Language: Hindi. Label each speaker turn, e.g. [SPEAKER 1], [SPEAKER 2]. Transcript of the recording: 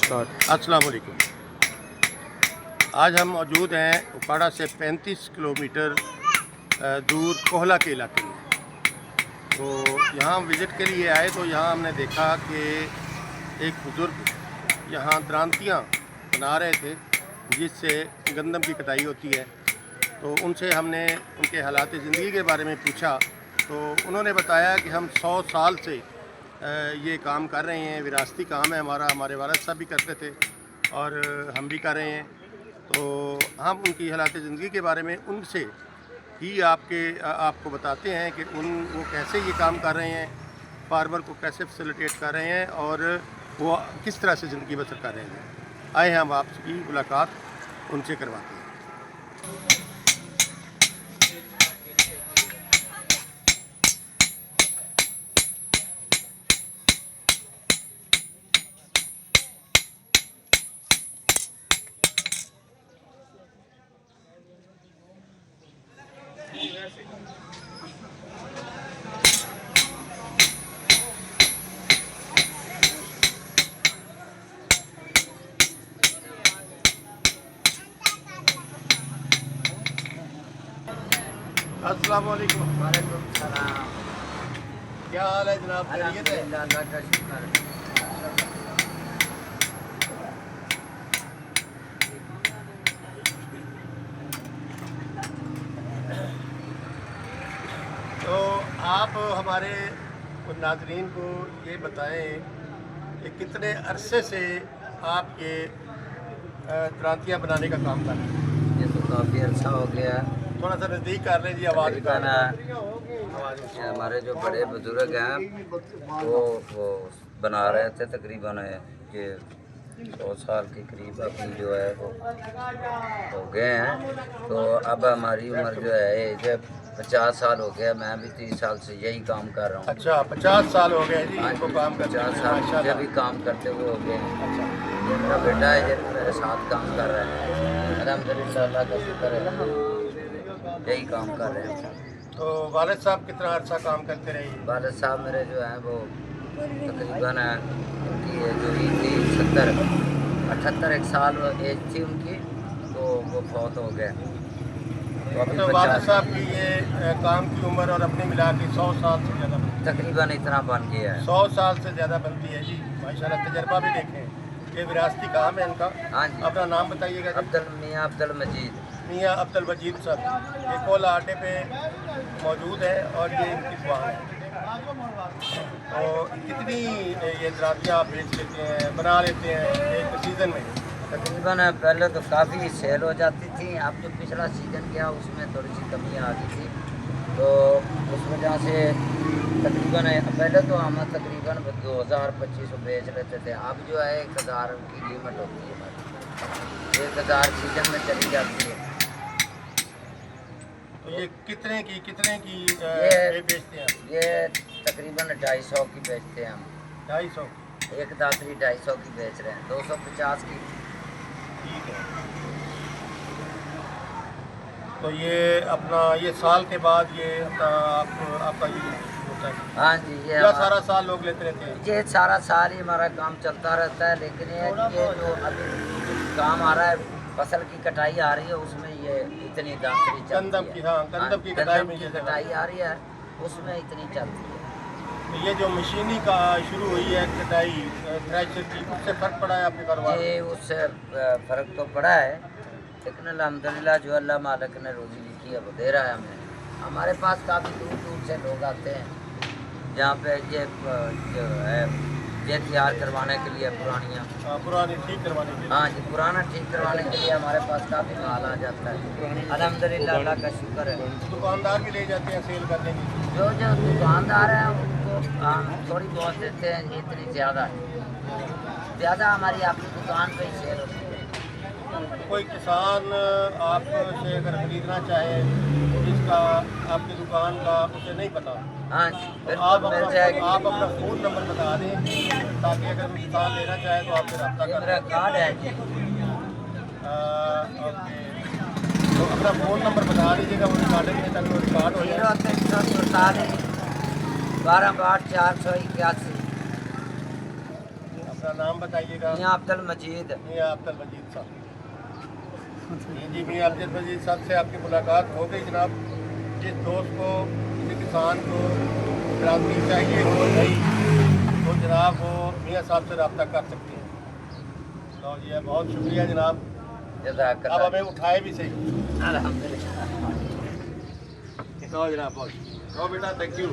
[SPEAKER 1] अस्सलाम वालेकुम। आज हम मौजूद हैं उपाड़ा से 35 किलोमीटर दूर कोहला के इलाके में। तो यहाँ विज़िट के लिए आए तो यहाँ हमने देखा कि एक बुज़ुर्ग यहाँ द्रांतियाँ बना रहे थे जिससे गंदम की कटाई होती है। तो उनसे हमने उनके हालात ज़िंदगी के बारे में पूछा तो उन्होंने बताया कि हम 100 साल से ये काम कर रहे हैं, विरासती काम है हमारा, हमारे वालिद साहब भी करते थे और हम भी कर रहे हैं। तो हम उनकी हालात ज़िंदगी के बारे में उनसे ही आपको बताते हैं कि वो कैसे ये काम कर रहे हैं, फार्मर को कैसे फैसिलिटेट कर रहे हैं और वो किस तरह से ज़िंदगी बसर कर रहे हैं। आए हम आपकी मुलाकात उनसे करवाते हैं। अस्सलाम वालेकुम।
[SPEAKER 2] वालेकुम सलाम।
[SPEAKER 1] क्या हाल है जनाब? खैरियत है?
[SPEAKER 2] अल्हम्दुलिल्लाह, अल्लाह का शुक्र है।
[SPEAKER 1] तो आप हमारे नाज़रीन को ये बताएं कि कितने अरसे से आप ये द्रांतियाँ बनाने का काम कर रहे हैं?
[SPEAKER 2] ये तो काफ़ी अच्छा हो गया है।
[SPEAKER 1] थोड़ा सा नज़दीक कर लें जी, आवाज़
[SPEAKER 2] तकरीबन
[SPEAKER 1] आवाज़।
[SPEAKER 2] हमारे जो बड़े बुजुर्ग हैं वो बना रहे थे, तकरीबन ये 100 साल के करीब अभी जो है वो हो गए हैं। तो अब हमारी उम्र जो है एज 50 साल हो गया। मैं भी 30 साल से यही काम कर रहा हूँ।
[SPEAKER 1] अच्छा, 50 साल हो गए जी
[SPEAKER 2] हाँ
[SPEAKER 1] इनको
[SPEAKER 2] जी,
[SPEAKER 1] काम करते
[SPEAKER 2] 50
[SPEAKER 1] हुए,
[SPEAKER 2] साल
[SPEAKER 1] माशाल्लाह।
[SPEAKER 2] मुझे भी काम करते हुए हो गए हैं।
[SPEAKER 1] अच्छा,
[SPEAKER 2] ये मेरा बेटा है, ये मेरे साथ काम कर रहा है। अल्हम्दुलिल्लाह, अल्लाह का शुक्र है, यही काम कर रहे हैं।
[SPEAKER 1] तो वालिद साहब कितना अरसा काम करते रहे?
[SPEAKER 2] वालिद साहब मेरे जो हैं वो तकरीबन उनकी एज हुई थी 78 एक साल एज थी उनकी, तो वो बहुत हो गए। तो अभी
[SPEAKER 1] तो वालिद
[SPEAKER 2] 50
[SPEAKER 1] साहब की ये काम की उम्र और अपनी मिला के 100 साल से ज़्यादा बनती है।
[SPEAKER 2] तकरीबन इतना बन गया है।
[SPEAKER 1] 100 साल से ज़्यादा बनती है जी, माशाल्लाह। तजर्बा भी देखें, ये विरासती काम है इनका।
[SPEAKER 2] हाँ जी।
[SPEAKER 1] अपना नाम बताइएगा जी।
[SPEAKER 2] मियाँ अब्दुल मजीद।
[SPEAKER 1] मियाँ अब्दुल मजीद साहब, ये कोला अड्डे पे मौजूद है और ये इनकी दुकान है। तो कितनी ये द्रांतियाँ आप बेच लेते हैं, बना लेते हैं एक सीज़न में?
[SPEAKER 2] तकरीबन पहले तो काफ़ी सेल हो जाती थी। अब जो पिछला सीज़न गया उसमें थोड़ी सी कमी आ गई थी, तो उस वजह से तकरीबन पहले तो हम तकरीबन 2000-2500 बेच लेते थे। अब जो है 1000 की कीमत होती है हमारी, 1000 सीज़न में चली जाती है।
[SPEAKER 1] तो ये कितने की
[SPEAKER 2] ये
[SPEAKER 1] बेचते हैं?
[SPEAKER 2] ये तकरीबन 250 की बेचते हैं हम।
[SPEAKER 1] 250?
[SPEAKER 2] एक दातरी 250 की बेच रहे हैं, 250 की।
[SPEAKER 1] ठीक है। तो ये अपना ये साल के बाद ये अपना आपका ये होता है?
[SPEAKER 2] हाँ जी,
[SPEAKER 1] या सारा साल लोग लेते रहते हैं?
[SPEAKER 2] ये सारा साल ही हमारा काम चलता रहता है, लेकिन ये जो अभी काम आ रहा है, फसल की कटाई आ रही है, उसमें ये इतनी दातरी चलती
[SPEAKER 1] गंदम
[SPEAKER 2] है।
[SPEAKER 1] की, हाँ, गंदम की कटाई में ये
[SPEAKER 2] कटाई आ रही है, उसमें इतनी चलती है।
[SPEAKER 1] तो ये जो मशीनी का शुरू हुई है कटाई थ्रेशर की, उससे फ़र्क पड़ा है आपके कारोबार में?
[SPEAKER 2] ये उससे फ़र्क तो पड़ा है, लेकिन अल्हम्दुलिल्लाह जो अल्लाह मालिक ने रोज़ी लिखी है वो दे रहा है हमें। हमारे पास काफ़ी दूर दूर से लोग आते हैं जहाँ पे ये जो है ये तैयार करवाने के लिए पुरानियाँ,
[SPEAKER 1] पुरानी ठीक करवाने के लिए।
[SPEAKER 2] हाँ जी, पुराना ठीक करवाने के लिए हमारे पास काफ़ी माल आ जाता है। अल्हम्दुलिल्लाह, अल्लाह का शुक्र है।
[SPEAKER 1] दुकानदार भी ले जाते हैं सेल करने के लिए?
[SPEAKER 2] जो दुकानदार हैं उनको थोड़ी बहुत देते हैं, इतनी ज़्यादा हमारी आपकी दुकान पे ही सेल होती है।
[SPEAKER 1] कोई किसान आपसे अगर खरीदना चाहे जिसका आपकी दुकान का उसे नहीं पता,
[SPEAKER 2] हाँ जी,
[SPEAKER 1] तो आप
[SPEAKER 2] बिल्कुल मिल जाएगी।
[SPEAKER 1] आप अपना फ़ोन नंबर बता दें ताकि अगर कोई किसान लेना चाहे तो आपसे रब्ता
[SPEAKER 2] ये
[SPEAKER 1] कर
[SPEAKER 2] मेरा कार्ड है जी।
[SPEAKER 1] ओके। तो अपना फ़ोन नंबर बता दीजिएगा, वो रिकॉर्डिंग में तक रिकॉर्ड हो जाए।
[SPEAKER 2] 0347 12 62 481।
[SPEAKER 1] अपना नाम बताइएगा।
[SPEAKER 2] मियाँ अब्दुल मजीद।
[SPEAKER 1] मियाँ अब्दुल मजीद साहब। जी मियाँ अब्दुल मजीद साहब से आपकी मुलाकात हो गई जनाब। जिस दोस्त को, किसी किसान को ड्राफ्टिंग चाहिए हो नहीं तो जनाब वो मियाँ साहब से रब्ता कर सकते हैं। तो ये बहुत शुक्रिया जनाब। अब हमें उठाए भी सही।
[SPEAKER 2] अल्हम्दुलिल्लाह।
[SPEAKER 1] तो जनाब बहुत तो बेटा थैंक यू।